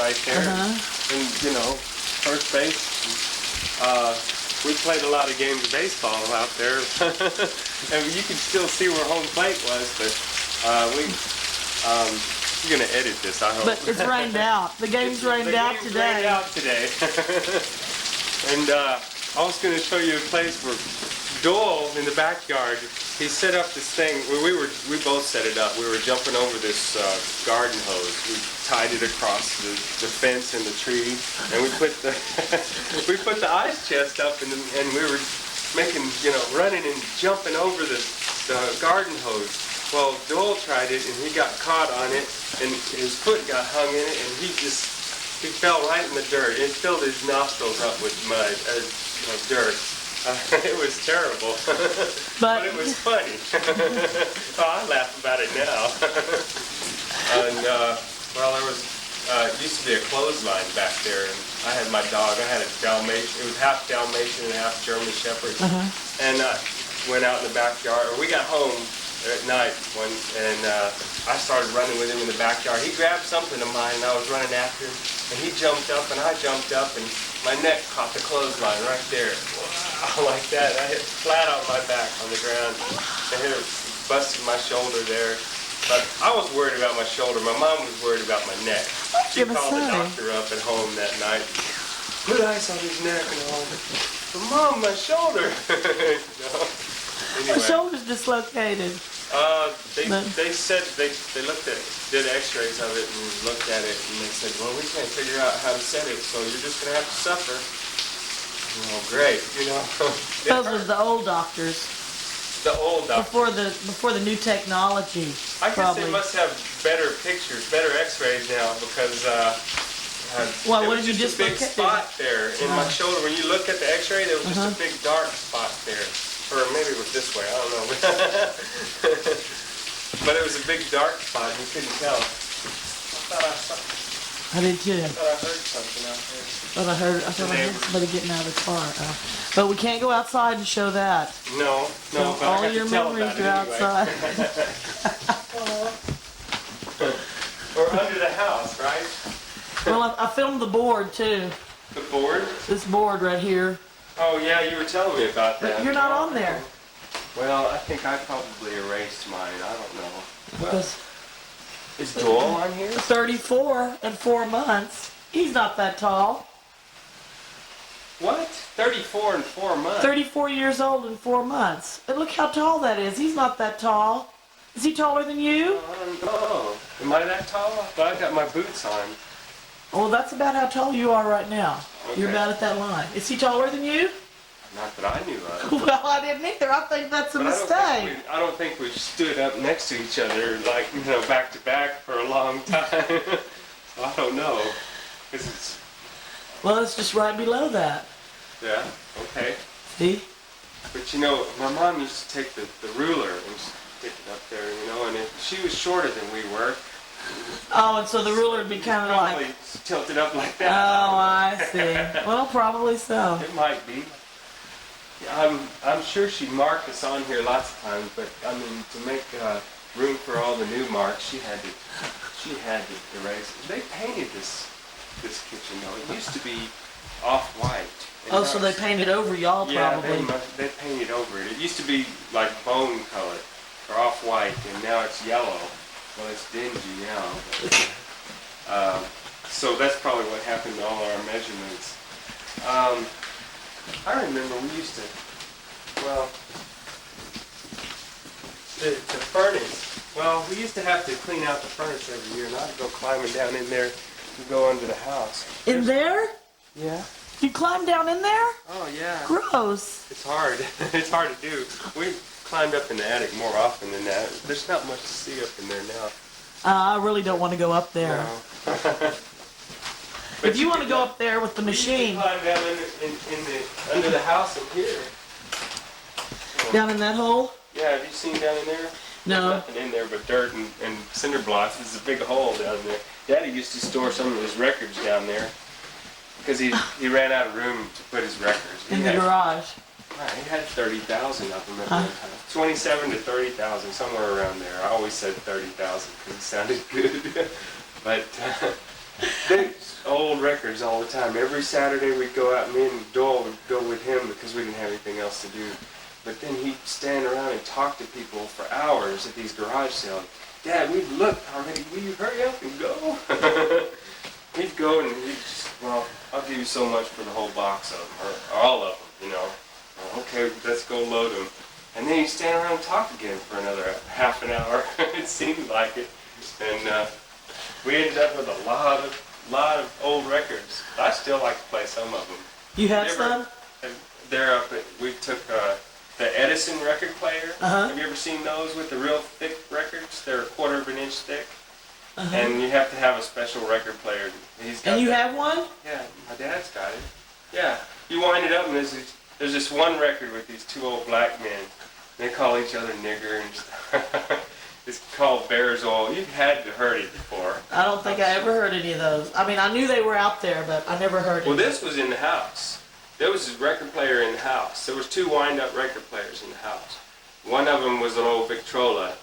right there. And, you know, first base. We played a lot of games of baseball out there. And you can still see where home plate was, but you're going to edit this, I hope. But it's rained out. The game's rained out today. Rained out today. And I was going to show you a place where Doyle in the backyard, he set up this thing. We both set it up. We were jumping over this garden hose. We tied it across the fence and the tree, and we put the we put the ice chest up, and we were making, you know, running and jumping over the garden hose. Well, Doyle tried it, and he got caught on it, and his foot got hung in it, and he fell right in the dirt. It filled his nostrils up with mud, dirt. It was terrible, but it was funny. Oh, I laugh about it now. And well, there was used to be a clothesline back there, and I had my dog. I had a Dalmatian. It was half Dalmatian and half German Shepherd. And went out in the backyard. Or we got home at night and I started running with him in the backyard. He grabbed something of mine, and I was running after him. And he jumped up, and I jumped up, and my neck caught the clothesline right there. Wow, like that. I hit flat on my back on the ground. I hit her, busted my shoulder there. But I was worried about my shoulder. My mom was worried about my neck. She called the doctor up at home that night. Put ice on his neck and all. But Mom, my shoulder. Anyway. My shoulder's dislocated. They said they did x-rays of it and looked at it, and they said, well, we can't figure out how to set it, so you're just going to have to suffer. Oh, great, you know. Those were the old doctors. The old doctors. Before the new technology. I guess they must have better pictures, better x-rays now, because well, there what was did you just a big spot there in my shoulder. When you look at the x-ray, there was just a big dark spot there. Or maybe it was this way, I don't know. But it was a big dark spot, you couldn't tell. I did too. I thought I heard something out there. I thought I heard somebody getting out of the car. But we can't go outside and show that. No, so but all I your tell memories about are it outside. Or under the house, right? Well, I filmed the board too. The board? This board right here. Oh yeah, you were telling me about that. But you're not on there. Well, I think I probably erased mine. I don't know. Well, Because is Joel on here? 34 and 4 months. He's not that tall. What? 34 and 4 months? 34 years old and 4 months. And look how tall that is. He's not that tall. Is he taller than you? I don't know. Am I that tall? But I got my boots on. Well, that's about how tall you are right now. Okay. You're about at that line. Is he taller than you? Not that I knew of. Well, I didn't either. I think that's a mistake. I don't think we've stood up next to each other, like, you know, back to back for a long time. I don't know. Well, it's just right below that. Yeah, okay. See? But, you know, my mom used to take the ruler and stick it up there, you know, and she was shorter than we were. Oh, and so the ruler would be kind of like... tilted up like that. Oh, I see. Well, probably so. It might be. I'm sure she marked us on here lots of times, but I mean, to make room for all the new marks, she had to erase it. They painted this kitchen though. It used to be off-white. Oh, so they painted over y'all probably. Yeah, they painted over it. It used to be like bone color or off-white, and now it's yellow. Well, it's dingy now. But, so that's probably what happened to all our measurements. I remember we used to, well, the furnace. Well, we used to have to clean out the furnace every year, and I'd go climbing down in there to go under the house. In there? Yeah. You climb down in there? Oh, yeah. Gross. It's hard. It's hard to do. We climbed up in the attic more often than that. There's not much to see up in there now. I really don't want to go up there. No. If you want to go up there with the machine. You can climb down under the house in here. Down in that hole? Yeah, have you seen down in there? No. There's nothing in there but dirt and cinder blocks. There's a big hole down there. Daddy used to store some of his records down there because he ran out of room to put his records. In the garage. Right, he had 30,000 of them at one time. 27 to 30,000, somewhere around there. I always said 30,000 because it sounded good. But old records all the time. Every Saturday we'd go out, me and Doyle would go with him because we didn't have anything else to do. But then he'd stand around and talk to people for hours at these garage sales. Dad, we've looked already. Will you hurry up and go? He'd go and he'd just, well, I'll give you so much for the whole box of them, or all of them, you know. Okay, let's go load them. And then he'd stand around and talk again for another half an hour. It seemed like it. And we ended up with a lot of old records. I still like to play some of them. You have some? They're up at, we took the Edison record player. Have you ever seen those with the real thick records? They're a 1/4 of an inch thick. And you have to have a special record player. He's got and you that. have one? Yeah, my dad's got it. Yeah, you wind it up and there's this one record with these two old black men. They call each other nigger and stuff. It's called Bear's Oil. You've had to heard it before. I don't think I ever heard any of those. I mean, I knew they were out there, but I never heard it. Well, this was in the house. There was a record player in the house. There was 2 wind-up record players in the house. One of them was an old Victrola,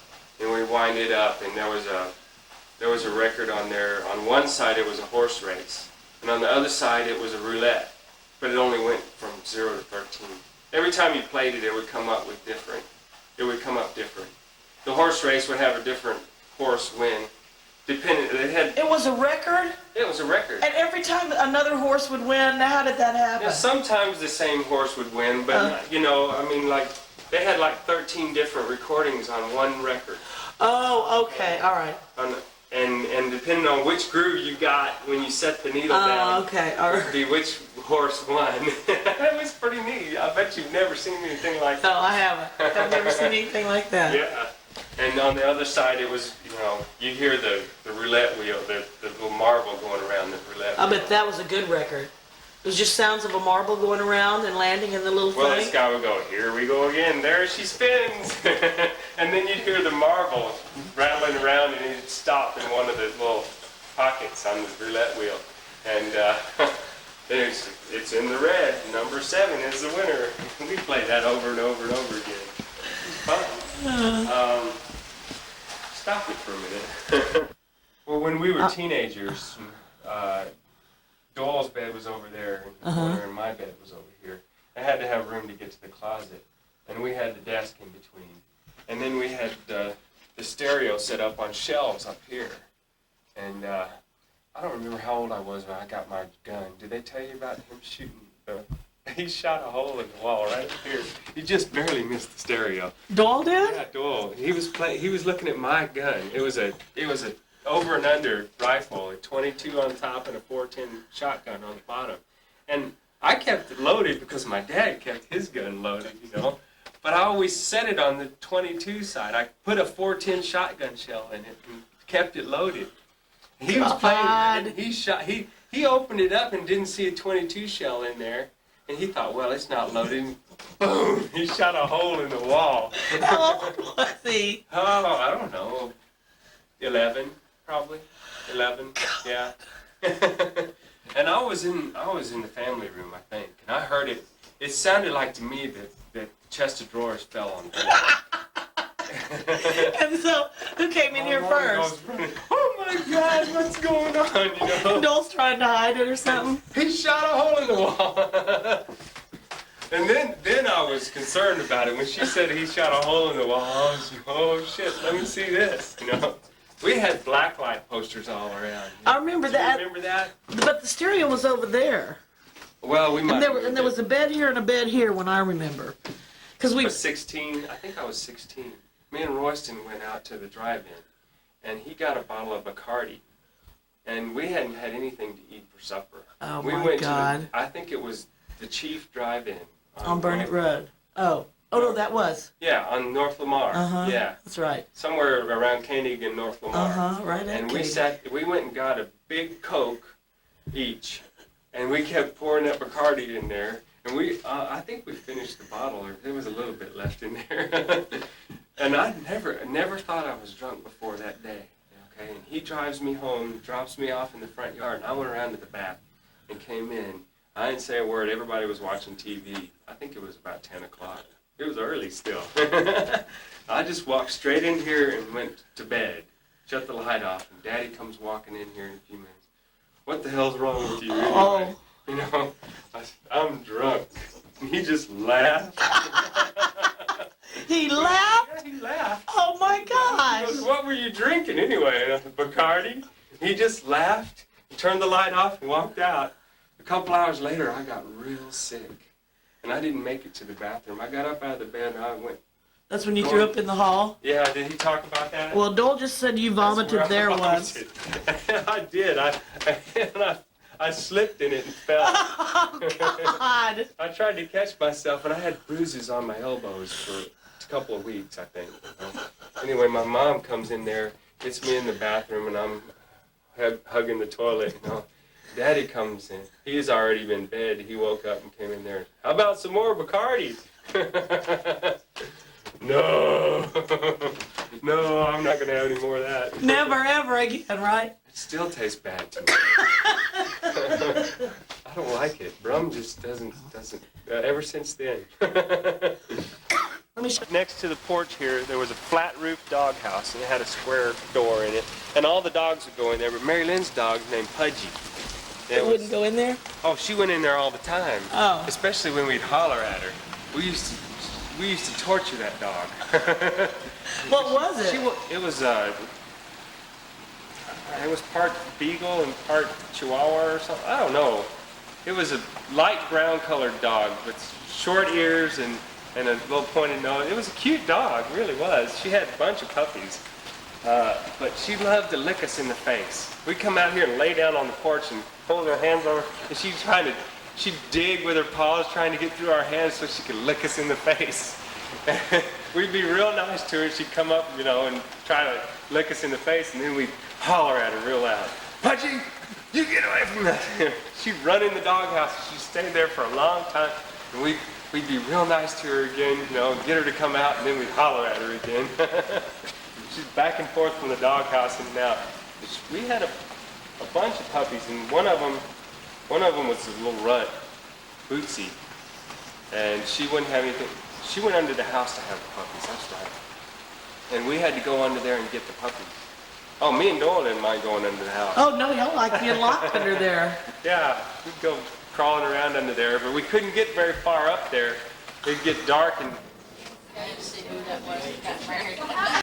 and we wind it up, and there was a record on there. On one side, it was a horse race, and on the other side, it was a roulette. But it only went from 0 to 13. Every time you played it, it would come up with different. It would come up different. The horse race would have a different horse win. It was a record? It was a record. And every time another horse would win, how did that happen? Yeah, sometimes the same horse would win, but you know, I mean, like they had like 13 different recordings on one record. Oh, okay, all right. And depending on which groove you got when you set the needle down, okay, all right. would be which horse won. That was pretty neat. I bet you've never seen anything like that. No, I haven't. I've never seen anything like that. Yeah. And on the other side, it was, you know, you'd hear the roulette wheel, the little marble going around the roulette wheel. I bet that was a good record. It was just sounds of a marble going around and landing in the little Well, thing. this guy would go, here we go again, there she spins. And then you'd hear the marble rattling around and it'd stop in one of the little pockets on the roulette wheel. And it's in the red, number 7 is the winner. We played that over and over and over again. It was fun. Stop it for a minute. Well, when we were teenagers, Doyle's bed was over there in the corner and my bed was over here. I had to have room to get to the closet, and we had the desk in between. And then we had the stereo set up on shelves up here. And I don't remember how old I was when I got my gun. Did they tell you about him shooting? He shot a hole in the wall right up here. He just barely missed the stereo. Doyle did? Yeah, Doyle. He was looking at my gun. It was a over and under rifle, a 22 on top and a 410 shotgun on the bottom. And I kept it loaded because my dad kept his gun loaded, you know. But I always set it on the 22 side. I put a 410 shotgun shell in it and kept it loaded. He was playing, and he opened it up and didn't see a 22 shell in there. And he thought, well, it's not loaded. Boom! He shot a hole in the wall. How old was he? Oh, I don't know. 11, probably. 11, yeah. And I was in the family room, I think, and I heard it. It sounded like to me that the chest of drawers fell on the floor. And so, who came in here first? Oh my God, what's going on? You know? Doyle's trying to hide it or something. He shot a hole in the wall. And then I was concerned about it when she said he shot a hole in the wall. I was, oh shit, let me see this. You know, we had blacklight posters all around. I remember that. Remember that? But the stereo was over there. Well, we might. And there was a bed here and a bed here when I remember. Because I was 16. I think I was 16. Me and Royston went out to the drive-in, and he got a bottle of Bacardi, and we hadn't had anything to eat for supper. Oh we my went God! I think it was the Chief Drive-In On Burnett Road. Oh no, that was. Yeah, on North Lamar. Yeah, that's right. Somewhere around Koenig and North Lamar. Right. And we went and got a big Coke each, and we kept pouring that Bacardi in there. And I think we finished the bottle, or there was a little bit left in there. And I never thought I was drunk before that day. Okay, and he drives me home, drops me off in the front yard, and I went around to the back and came in. I didn't say a word. Everybody was watching TV. I think it was about 10 o'clock. It was early still. I just walked straight in here and went to bed, shut the light off, and Daddy comes walking in here in a few minutes. what the hell's wrong with you anyway? Oh. You know, I'm drunk. And he just laughed. He laughed? Yeah, he laughed. Oh my He gosh. goes, what were you drinking anyway? And I said, Bacardi. He just laughed, turned the light off, and walked out. A couple hours later, I got real sick. And I didn't make it to the bathroom. I got up out of the bed and I went. That's when you threw up in the hall? Yeah, did he talk about that? Well, Dole just said you vomited there once. I did. I slipped in it and fell. Oh, God. I tried to catch myself, and I had bruises on my elbows for a couple of weeks, I think. Anyway, my mom comes in there, gets me in the bathroom, and I'm hugging the toilet. You know. Daddy comes in. He's already been in bed. He woke up and came in there. How about some more Bacardi? No. No, I'm not going to have any more of that. Never, ever again, right? It still tastes bad to me. I don't like it. Rum just doesn't, ever since then. Let me show Next to the porch here, there was a flat roof doghouse, and it had a square door in it. And all the dogs would go in there, but Mary Lynn's dog named Pudgy. It wouldn't go in there? Oh, she went in there all the time. Oh. Especially when we'd holler at her. We used to torture that dog. What was it? It was part beagle and part chihuahua or something. I don't know. It was a light brown colored dog with short ears and a little pointed nose. It was a cute dog, really was. She had a bunch of puppies. But she loved to lick us in the face. We'd come out here and lay down on the porch and hold her hands over, and she'd dig with her paws trying to get through our hands so she could lick us in the face. We'd be real nice to her. She'd come up, you know, and try to lick us in the face, and then we'd holler at her real loud. Pudgy, you get away from that. She'd run in the doghouse. She'd stay there for a long time, and we'd be real nice to her again, you know, get her to come out, and then we'd holler at her again. She's back and forth from the doghouse and out. We had a bunch of puppies, and one of them was a little runt, Bootsy, and she wouldn't have anything. She went under the house to have the puppies, that's right. And we had to go under there and get the puppies. Oh, me and Dole didn't mind going under the house. Oh, no, y'all like being locked under there. Yeah, we'd go crawling around under there, but we couldn't get very far up there. It'd get dark and... See who that was that got married.